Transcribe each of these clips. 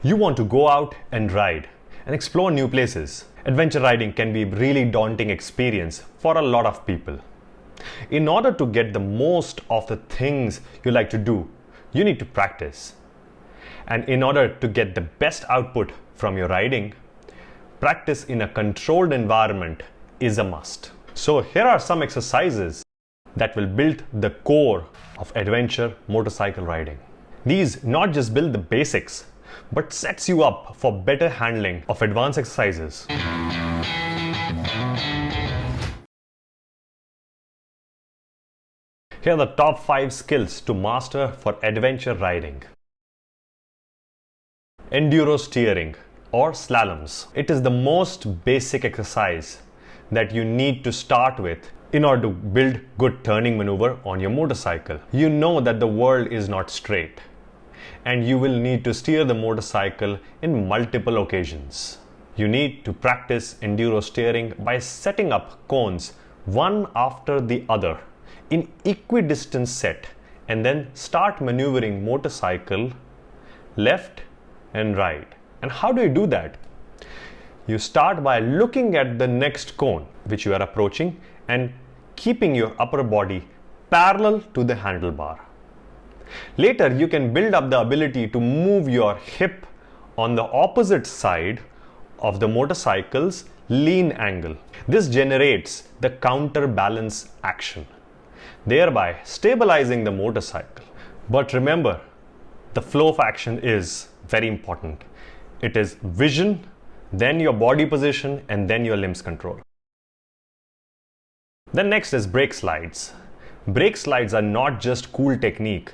You want to go out and ride and explore new places. Adventure riding can be a really daunting experience for a lot of people. In order to get the most of the things you like to do, you need to practice. And in order to get the best output from your riding, practice in a controlled environment is a must. So here are some exercises that will build the core of adventure motorcycle riding. These not just build the basics, but sets you up for better handling of advanced exercises. Here are the top 5 skills to master for adventure riding. Enduro steering or slaloms. It is the most basic exercise that you need to start with in order to build good turning maneuver on your motorcycle. You know that the world is not straight, and you will need to steer the motorcycle in multiple occasions. You need to practice enduro steering by setting up cones one after the other in equidistant set, and then start maneuvering motorcycle left and right. And how do you do that? You start by looking at the next cone which you are approaching and keeping your upper body parallel to the handlebar. Later, you can build up the ability to move your hip on the opposite side of the motorcycle's lean angle. This generates the counterbalance action, thereby stabilizing the motorcycle. But remember, the flow of action is very important. It is vision, then your body position, and then your limbs control. Then next is brake slides. Brake slides are not just cool technique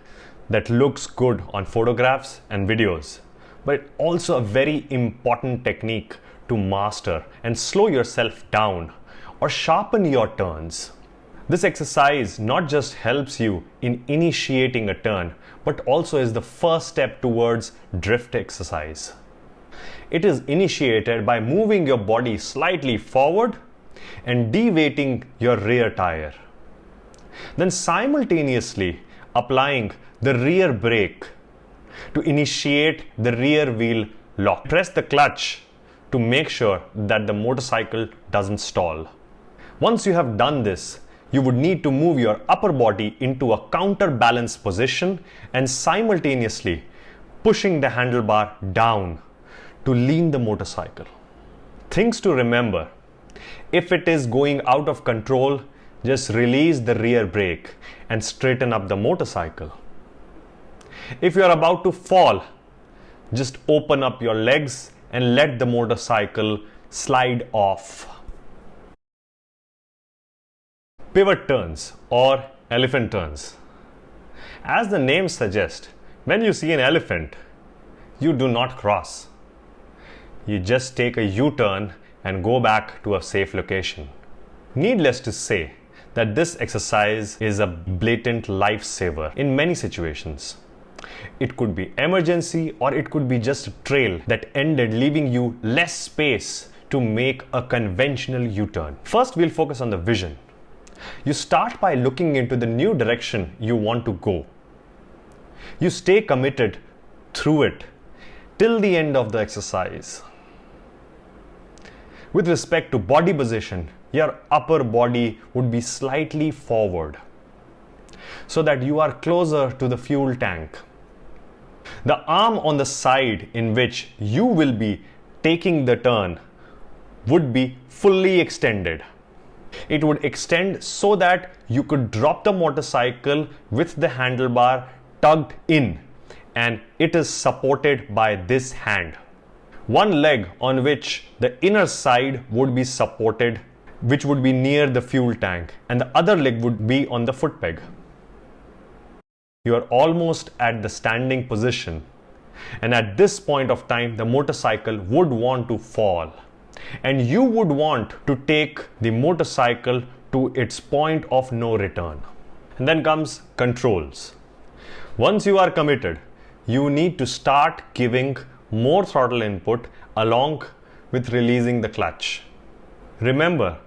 that looks good on photographs and videos, but also a very important technique to master and slow yourself down or sharpen your turns. This exercise not just helps you in initiating a turn, but also is the first step towards drift exercise. It is initiated by moving your body slightly forward and de-weighting your rear tire. Then simultaneously applying the rear brake to initiate the rear wheel lock. Press the clutch to make sure that the motorcycle doesn't stall. Once you have done this, you would need to move your upper body into a counterbalance position and simultaneously pushing the handlebar down to lean the motorcycle. Things to remember: if it is going out of control, just release the rear brake and straighten up the motorcycle. If you are about to fall, just open up your legs and let the motorcycle slide off. Pivot turns or elephant turns. As the name suggests, when you see an elephant, you do not cross. You just take a U-turn and go back to a safe location. Needless to say that this exercise is a blatant lifesaver in many situations. It could be emergency, or it could be just a trail that ended, leaving you less space to make a conventional U-turn. First, we'll focus on the vision. You start by looking into the new direction you want to go. You stay committed through it till the end of the exercise. With respect to body position, your upper body would be slightly forward so that you are closer to the fuel tank. The arm on the side in which you will be taking the turn would be fully extended. It would extend so that you could drop the motorcycle with the handlebar tugged in, and it is supported by this hand. One leg on which the inner side would be supported, which would be near the fuel tank, and the other leg would be on the foot peg. You are almost at the standing position, and at this point of time the motorcycle would want to fall, and you would want to take the motorcycle to its point of no return. And then comes controls. Once you are committed, you need to start giving more throttle input along with releasing the clutch. Remember,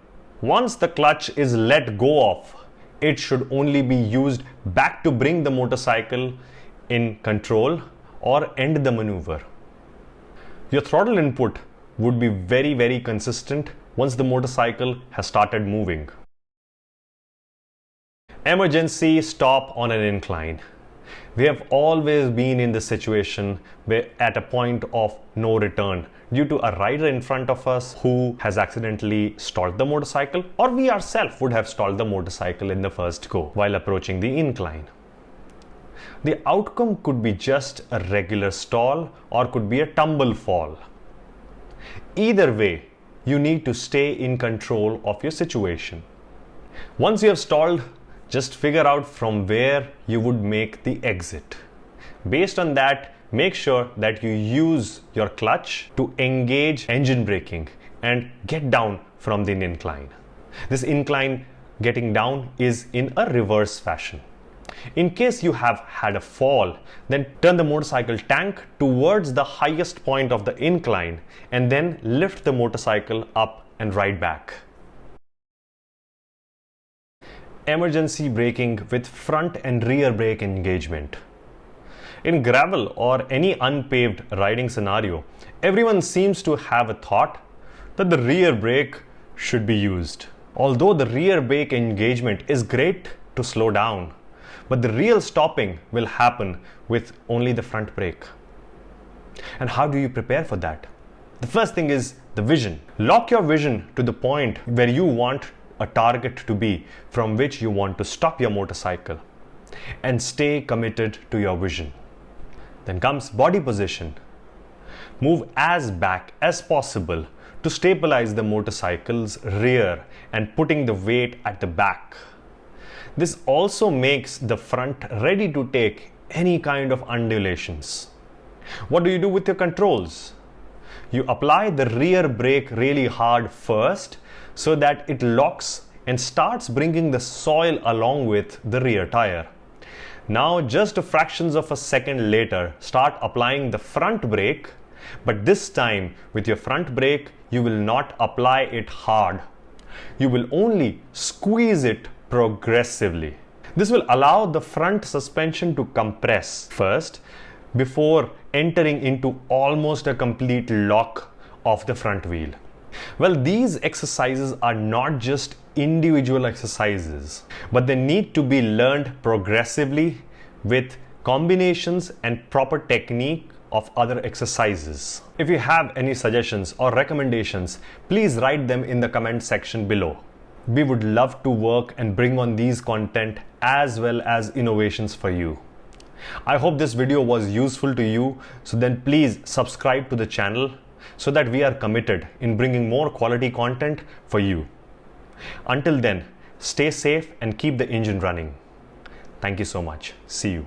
once the clutch is let go of, it should only be used back to bring the motorcycle in control or end the maneuver. Your throttle input would be very consistent once the motorcycle has started moving. Emergency stop on an incline. We have always been in this situation where at a point of no return due to a rider in front of us who has accidentally stalled the motorcycle, or we ourselves would have stalled the motorcycle in the first go while approaching the incline. The outcome could be just a regular stall or could be a tumble fall. Either way, you need to stay in control of your situation. Once you have stalled, just figure out from where you would make the exit. Based on that, make sure that you use your clutch to engage engine braking and get down from the incline. This incline getting down is in a reverse fashion. In case you have had a fall, then turn the motorcycle tank towards the highest point of the incline and then lift the motorcycle up and ride back. Emergency braking with front and rear brake engagement. In gravel or any unpaved riding scenario, everyone seems to have a thought that the rear brake should be used. Although the rear brake engagement is great to slow down, but the real stopping will happen with only the front brake. And how do you prepare for that? The first thing is the vision. Lock your vision to the point where you want a target to be from which you want to stop your motorcycle and stay committed to your vision. Then comes body position. Move as back as possible to stabilize the motorcycle's rear and putting the weight at the back. This also makes the front ready to take any kind of undulations. What do you do with your controls? You apply the rear brake really hard first so that it locks and starts bringing the soil along with the rear tire. Now just a fractions of a second later, start applying the front brake, but this time with your front brake you will not apply it hard. You will only squeeze it progressively. This will allow the front suspension to compress first before entering into almost a complete lock of the front wheel. Well, these exercises are not just individual exercises, but they need to be learned progressively with combinations and proper technique of other exercises. If you have any suggestions or recommendations, please write them in the comment section below. We would love to work and bring on these content as well as innovations for you. I hope this video was useful to you, so then please subscribe to the channel so that we are committed in bringing more quality content for you. Until then, stay safe and keep the engine running. Thank you so much. See you.